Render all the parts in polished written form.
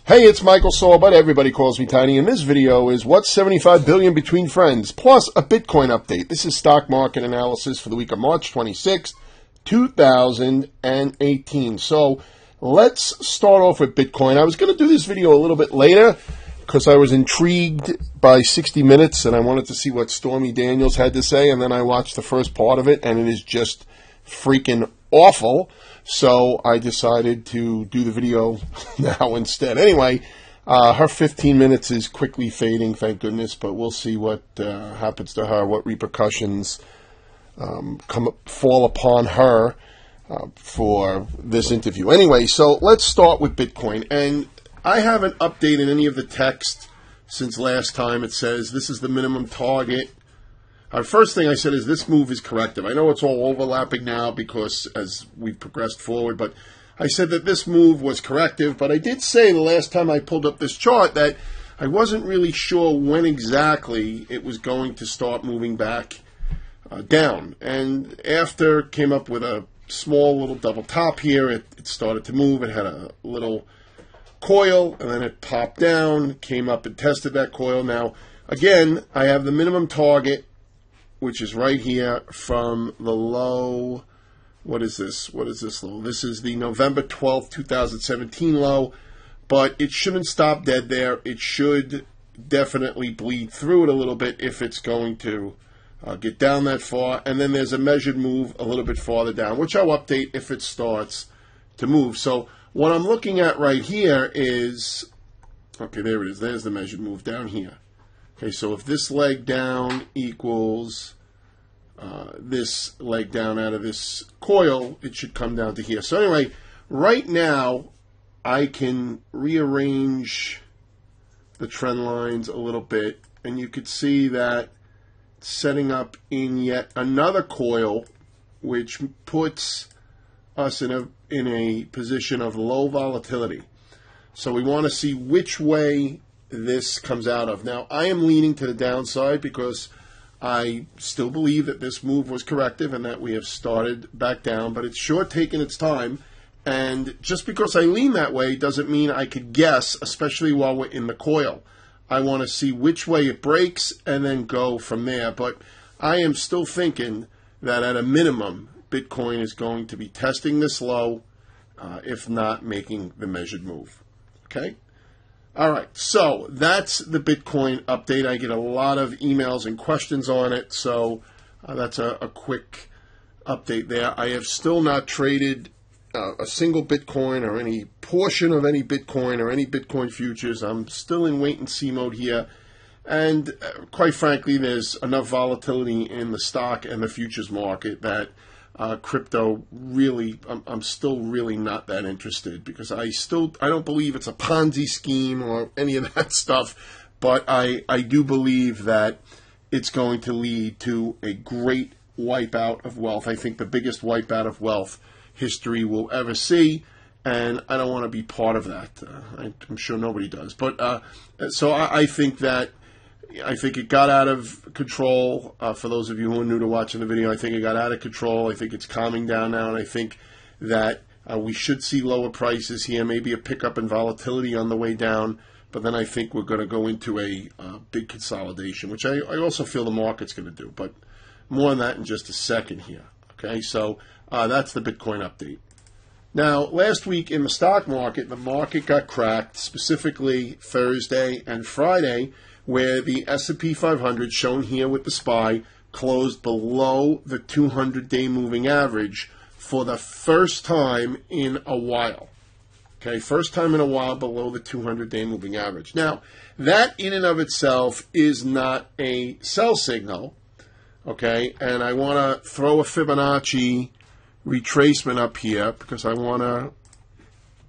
Hey, it's Michael Saul, but everybody calls me Tiny, and this video is what's $75 billion between friends, plus a Bitcoin update. This is stock market analysis for the week of March 26th, 2018. So let's start off with Bitcoin. I was going to do this video a little bit later because I was intrigued by 60 Minutes, and I wanted to see what Stormy Daniels had to say, and then I watched the first part of it, and it is just freaking awful. So I decided to do the video now instead. Anyway, her 15 minutes is quickly fading, thank goodness, but we'll see what happens to her, what repercussions fall upon her for this interview. Anyway, so let's start with Bitcoin. And I haven't updated any of the text since last time. It says this is the minimum target. First thing I said is this move is corrective. I know it's all overlapping now because as we've progressed forward, but I said that this move was corrective. But I did say the last time I pulled up this chart that I wasn't really sure when exactly it was going to start moving back down. And after it came up with a small little double top here, it started to move. It had a little coil, and then it popped down, came up and tested that coil. Now, again, I have the minimum target, which is right here from the low. What is this? What is this low? This is the November 12th, 2017 low, but it shouldn't stop dead there. It should definitely bleed through it a little bit if it's going to get down that far. And then there's a measured move a little bit farther down, which I'll update if it starts to move. So what I'm looking at right here is, okay, there it is. There's the measured move down here. Okay, so if this leg down equals this leg down out of this coil, it should come down to here. So anyway, right now, I can rearrange the trend lines a little bit, and you could see that it's setting up in yet another coil, which puts us in a position of low volatility. So we want to see which way this comes out of. Now, I am leaning to the downside because I still believe that this move was corrective and that we have started back down, but it's sure taken its time. And just because I lean that way doesn't mean I could guess, especially while we're in the coil. I want to see which way it breaks and then go from there. But I am still thinking that at a minimum, Bitcoin is going to be testing this low, if not making the measured move. Okay? All right, so that's the Bitcoin update. I get a lot of emails and questions on it, so that's a quick update there. I have still not traded a single Bitcoin or any portion of any Bitcoin or any Bitcoin futures. I'm still in wait-and-see mode here, and quite frankly, there's enough volatility in the stock and the futures market that crypto really, I'm still really not that interested because I don't believe it's a Ponzi scheme or any of that stuff, but I do believe that it's going to lead to a great wipeout of wealth. I think the biggest wipeout of wealth history will ever see, and I don't want to be part of that. I'm sure nobody does, but so I think it got out of control. For those of you who are new to watching the video, I think it got out of control. I think it's calming down now, and I think that we should see lower prices here, maybe a pickup in volatility on the way down, but then I think we're going to go into a big consolidation, which I also feel the market's going to do, but more on that in just a second here. Okay, so that's the Bitcoin update. Now, last week in the stock market, the market got cracked, specifically Thursday and Friday, where the S&P 500, shown here with the SPY, closed below the 200-day moving average for the first time in a while. Okay, first time in a while below the 200-day moving average. Now, that in and of itself is not a sell signal, okay, and I want to throw a Fibonacci retracement up here because I want to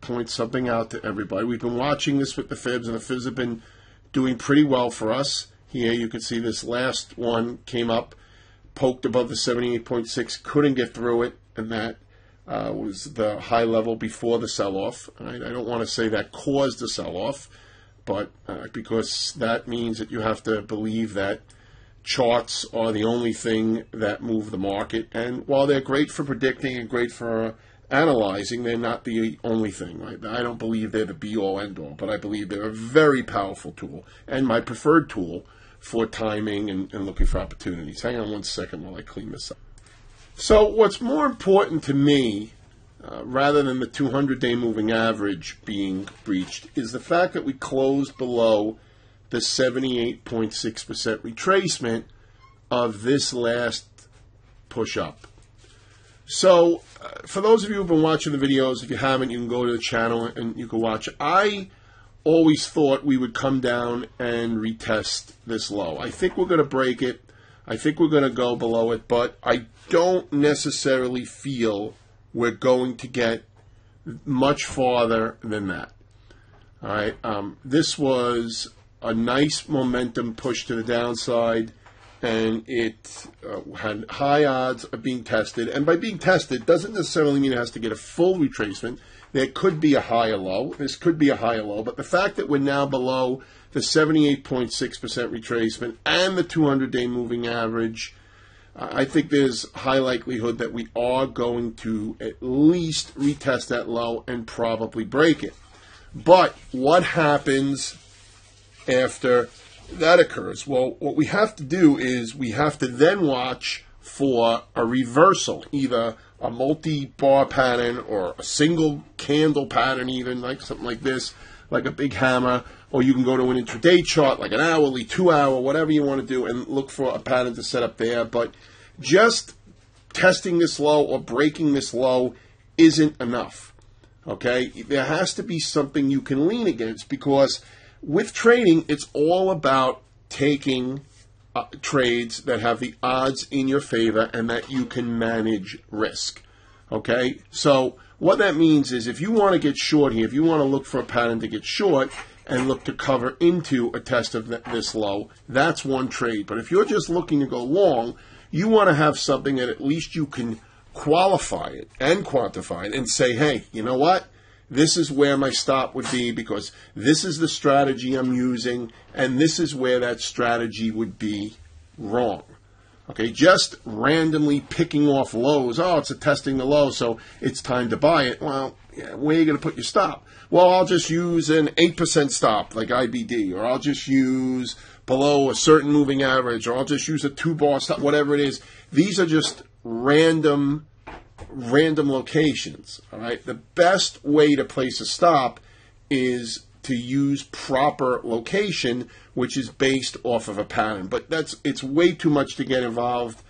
point something out to everybody. We've been watching this with the Fibs, and the Fibs have been doing pretty well for us. Here you can see this last one came up, poked above the 78.6, couldn't get through it, and that was the high level before the sell-off. I don't want to say that caused the sell-off, but because that means that you have to believe that charts are the only thing that move the market. And while they're great for predicting and great for analyzing, they're not the only thing. Right? I don't believe they're the be-all, end-all, but I believe they're a very powerful tool and my preferred tool for timing and looking for opportunities. Hang on one second while I clean this up. So what's more important to me, rather than the 200-day moving average being breached, is the fact that we closed below the 78.6% retracement of this last push-up. So, for those of you who've been watching the videos, if you haven't, you can go to the channel and you can watch. I always thought we would come down and retest this low. I think we're going to break it. I think we're going to go below it, but I don't necessarily feel we're going to get much farther than that. All right. This was a nice momentum push to the downside, and it had high odds of being tested. And by being tested doesn't necessarily mean it has to get a full retracement. There could be a higher low. This could be a higher low. But the fact that we're now below the 78.6% retracement and the 200-day moving average, I think there's high likelihood that we are going to at least retest that low and probably break it. But what happens after that occurs? Well, what we have to do is we have to then watch for a reversal, either a multi-bar pattern or a single candle pattern, even like something like this, like a big hammer, or you can go to an intraday chart, like an hourly, 2-hour, whatever you want to do, and look for a pattern to set up there. But just testing this low or breaking this low isn't enough. Okay? There has to be something you can lean against, because with trading, it's all about taking trades that have the odds in your favor and that you can manage risk. Okay? So what that means is if you want to get short here, if you want to look for a pattern to get short and look to cover into a test of this low, that's one trade. But if you're just looking to go long, you want to have something that at least you can qualify it and quantify it and say, hey, you know what? This is where my stop would be because this is the strategy I'm using, and this is where that strategy would be wrong. Okay, just randomly picking off lows. Oh, it's a testing the low, so it's time to buy it. Well, yeah, where are you going to put your stop? Well, I'll just use an 8% stop like IBD, or I'll just use below a certain moving average, or I'll just use a 2-bar stop, whatever it is. These are just random locations. All right, the best way to place a stop is to use proper location, which is based off of a pattern. But it's way too much to get involved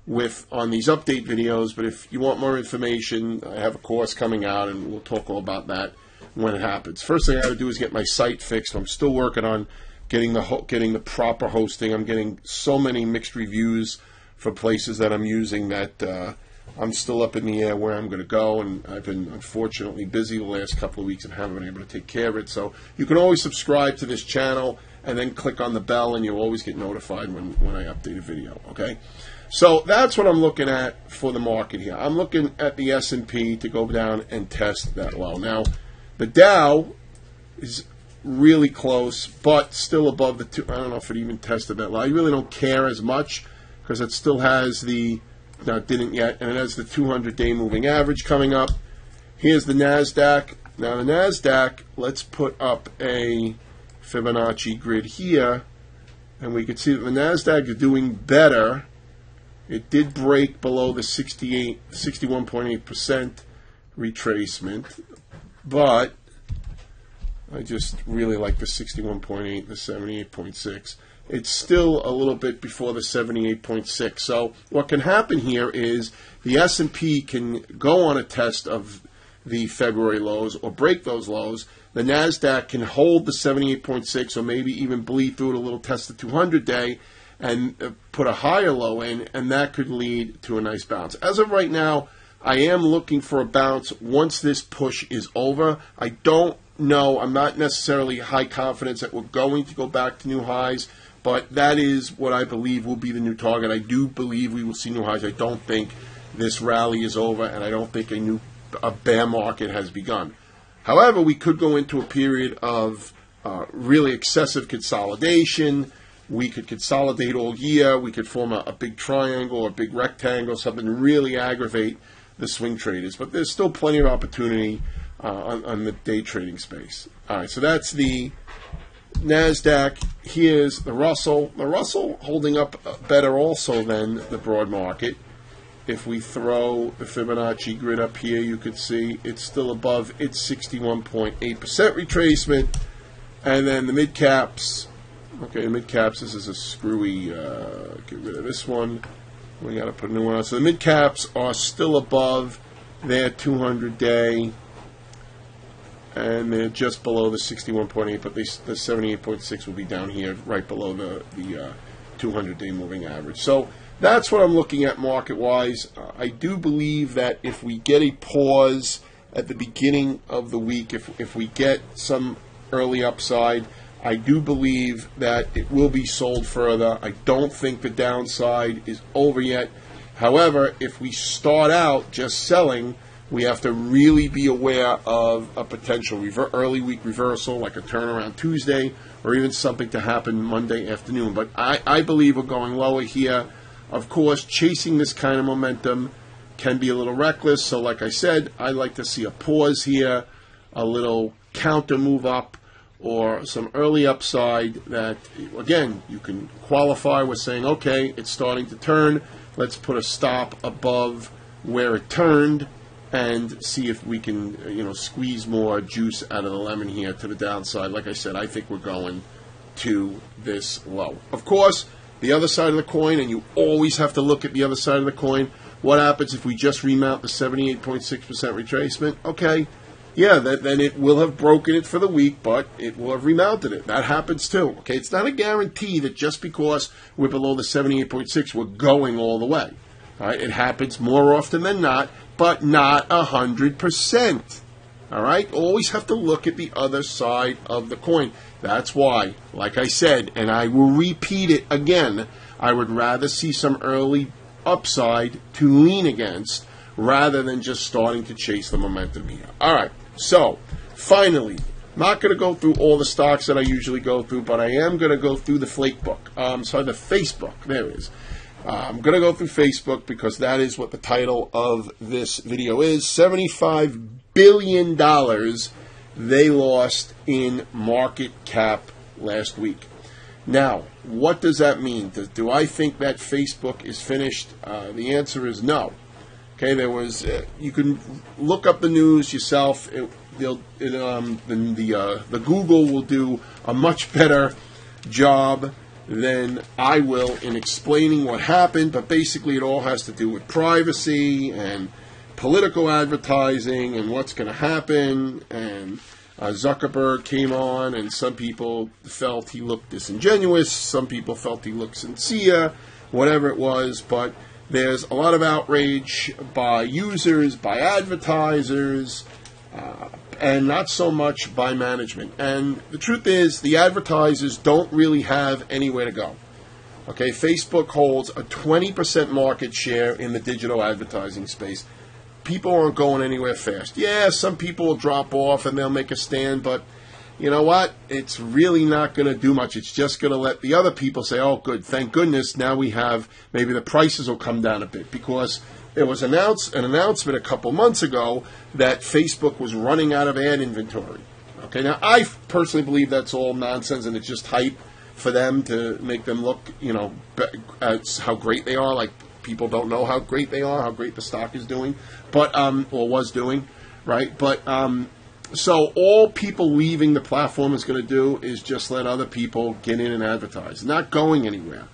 with on these update videos. But if you want more information, I have a course coming out, and we'll talk all about that when it happens. First thing I got to do is get my site fixed. I'm still working on getting the proper hosting. I'm getting so many mixed reviews for places that I'm using that I'm still up in the air where I'm going to go, and I've been unfortunately busy the last couple of weeks and haven't been able to take care of it. So you can always subscribe to this channel and then click on the bell, and you'll always get notified when I update a video, okay? So that's what I'm looking at for the market here. I'm looking at the S&P to go down and test that low. Now, the Dow is really close, but still above the two. I don't know if it even tested that low. I really don't care as much because it still has the... Now, it didn't yet, and it has the 200-day moving average coming up. Here's the NASDAQ. Now, the NASDAQ, let's put up a Fibonacci grid here, and we can see that the NASDAQ is doing better. It did break below the 61.8% retracement, but I just really like the 61.8, the 78.6. It's still a little bit before the 78.6. So what can happen here is the S&P can go on a test of the February lows or break those lows. The NASDAQ can hold the 78.6 or maybe even bleed through it a little, test the 200-day and put a higher low in, and that could lead to a nice bounce. As of right now, I am looking for a bounce once this push is over. I don't know. I'm not necessarily high confidence that we're going to go back to new highs, but that is what I believe will be the new target. I do believe we will see new highs. I don't think this rally is over, and I don't think a bear market has begun. However, we could go into a period of really excessive consolidation. We could consolidate all year. We could form a big triangle or a big rectangle, something to really aggravate the swing traders. But there's still plenty of opportunity on the day trading space. All right, so that's the NASDAQ. Here's the Russell. The Russell holding up better also than the broad market. If we throw the Fibonacci grid up here, you could see it's still above its 61.8% retracement. And then the mid caps. Okay, mid caps, this is a screwy, get rid of this one. We got to put a new one on. So the mid caps are still above their 200-day, and they're just below the 61.8, but the 78.6 will be down here, right below the 200-day moving average. So that's what I'm looking at market-wise. I do believe that if we get a pause at the beginning of the week, if we get some early upside, I do believe that it will be sold further. I don't think the downside is over yet. However, if we start out just selling, we have to really be aware of a potential early week reversal, like a turnaround Tuesday, or even something to happen Monday afternoon. But I believe we're going lower here. Of course, chasing this kind of momentum can be a little reckless. So like I said, I like to see a pause here, a little counter move up, or some early upside that, again, you can qualify with saying, okay, it's starting to turn. Let's put a stop above where it turned and see if we can, squeeze more juice out of the lemon here to the downside. Like I said, I think we're going to this low. Of course, the other side of the coin, and you always have to look at the other side of the coin, what happens if we just remount the 78.6% retracement? Okay. Yeah, then it will have broken it for the week, but it will have remounted it. That happens too. Okay, it's not a guarantee that just because we're below the 78.6, we're going all the way. All right, it happens more often than not, but not 100%. All right, always have to look at the other side of the coin. That's why, like I said, and I will repeat it again, I would rather see some early upside to lean against rather than just starting to chase the momentum here. All right. So, finally, not going to go through all the stocks that I usually go through, but I am going to go through the the Facebook. There it is. I'm going to go through Facebook because that is what the title of this video is. $75 billion they lost in market cap last week. Now, what does that mean? Do I think that Facebook is finished? The answer is no. Okay, there was. You can look up the news yourself. The Google will do a much better job than I will in explaining what happened. But basically, it all has to do with privacy and political advertising and what's going to happen. And Zuckerberg came on, and some people felt he looked disingenuous. Some people felt he looked sincere. Whatever it was, but there's a lot of outrage by users, by advertisers, and not so much by management. And the truth is, the advertisers don't really have anywhere to go. Okay, Facebook holds a 20% market share in the digital advertising space. People aren't going anywhere fast. Yeah, some people will drop off and they'll make a stand, but you know what? It's really not going to do much. It's just going to let the other people say, oh, good, thank goodness, now we have, maybe the prices will come down a bit. Because there was an announcement a couple months ago that Facebook was running out of ad inventory. Okay, now I personally believe that's all nonsense and it's just hype for them to make them look, at how great they are. Like, people don't know how great they are, how great the stock is doing, but, or was doing, right? But, so all people leaving the platform is going to do is just let other people get in and advertise. Not going anywhere.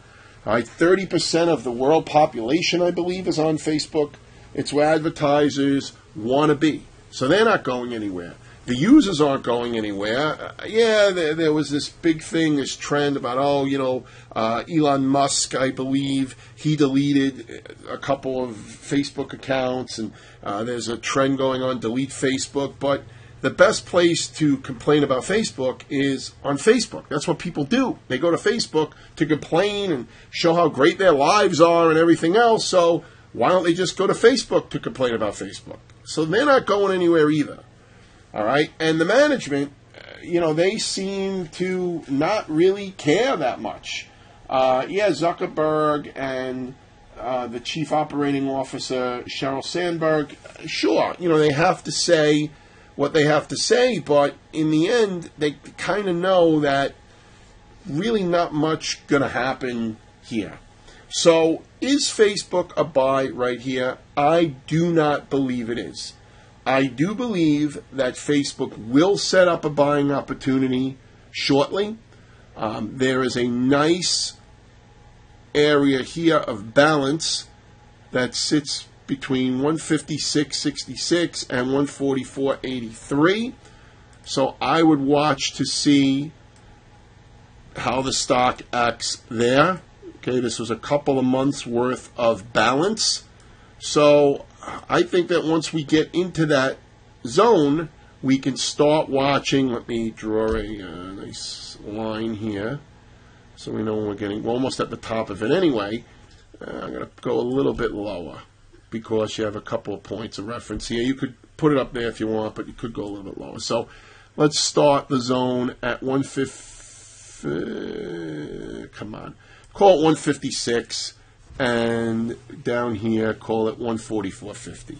All right, 30% of the world population, I believe, is on Facebook. It's where advertisers want to be. So they're not going anywhere. The users aren't going anywhere. There was this big thing, this trend about, Elon Musk, I believe, he deleted a couple of Facebook accounts, and there's a trend going on, delete Facebook, but the best place to complain about Facebook is on Facebook. That's what people do. They go to Facebook to complain and show how great their lives are and everything else. So why don't they just go to Facebook to complain about Facebook? So they're not going anywhere either. All right. And the management, they seem to not really care that much. Zuckerberg and the chief operating officer, Sheryl Sandberg, sure, they have to say what they have to say, but in the end, they kind of know that really not much going to happen here. So is Facebook a buy right here? I do not believe it is. I do believe that Facebook will set up a buying opportunity shortly. There is a nice area here of balance that sits between 156.66 and 144.83. So I would watch to see how the stock acts there. Okay, this was a couple of months worth of balance. So I think that once we get into that zone, we can start watching. Let me draw a nice line here so we know when we're almost at the top of it anyway. I'm going to go a little bit lower because you have a couple of points of reference here. You could put it up there if you want, but you could go a little bit lower. So let's start the zone at 150. Come on. Call it 156, and down here, call it 144.50.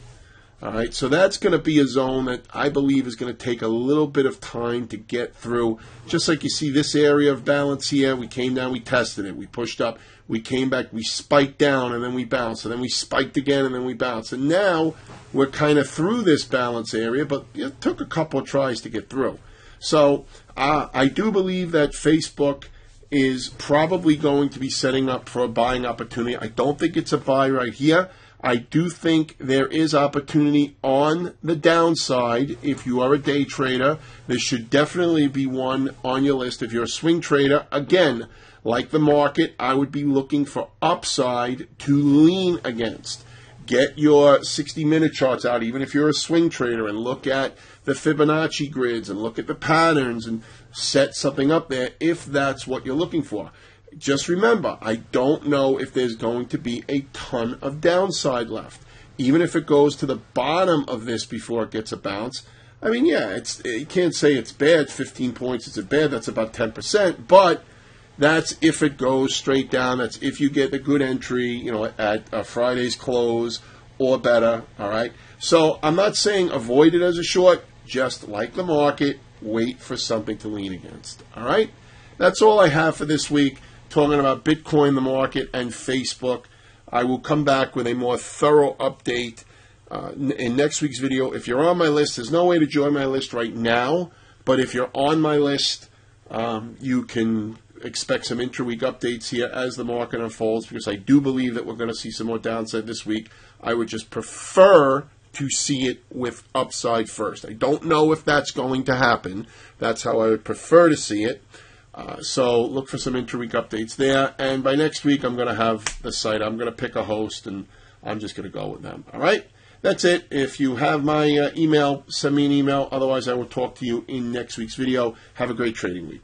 All right, so that's going to be a zone that I believe is going to take a little bit of time to get through. Just like you see this area of balance here, we came down, we tested it, we pushed up, we came back, we spiked down, and then we bounced, and then we spiked again, and then we bounced. And now we're kind of through this balance area, but it took a couple of tries to get through. So I do believe that Facebook is probably going to be setting up for a buying opportunity. I don't think it's a buy right here. I do think there is opportunity on the downside. If you are a day trader, there should definitely be one on your list. If you're a swing trader, again, like the market, I would be looking for upside to lean against. Get your 60-minute charts out, even if you're a swing trader, and look at the Fibonacci grids and look at the patterns and set something up there if that's what you're looking for. Just remember, I don't know if there's going to be a ton of downside left. Even if it goes to the bottom of this before it gets a bounce, I mean, yeah, you can't say it's bad. 15 points is bad. That's about 10%. But that's if it goes straight down. That's if you get a good entry, at Friday's close or better. All right. So I'm not saying avoid it as a short. Just like the market, wait for something to lean against. All right. That's all I have for this week. Talking about Bitcoin, the market, and Facebook. I will come back with a more thorough update in next week's video. If you're on my list, there's no way to join my list right now. But if you're on my list, you can expect some intra-week updates here as the market unfolds, because I do believe that we're going to see some more downside this week. I would just prefer to see it with upside first. I don't know if that's going to happen. That's how I would prefer to see it. So look for some intra-week updates there. And by next week, I'm going to have the site. I'm going to pick a host, and I'm just going to go with them. All right? That's it. If you have my email, send me an email. Otherwise, I will talk to you in next week's video. Have a great trading week.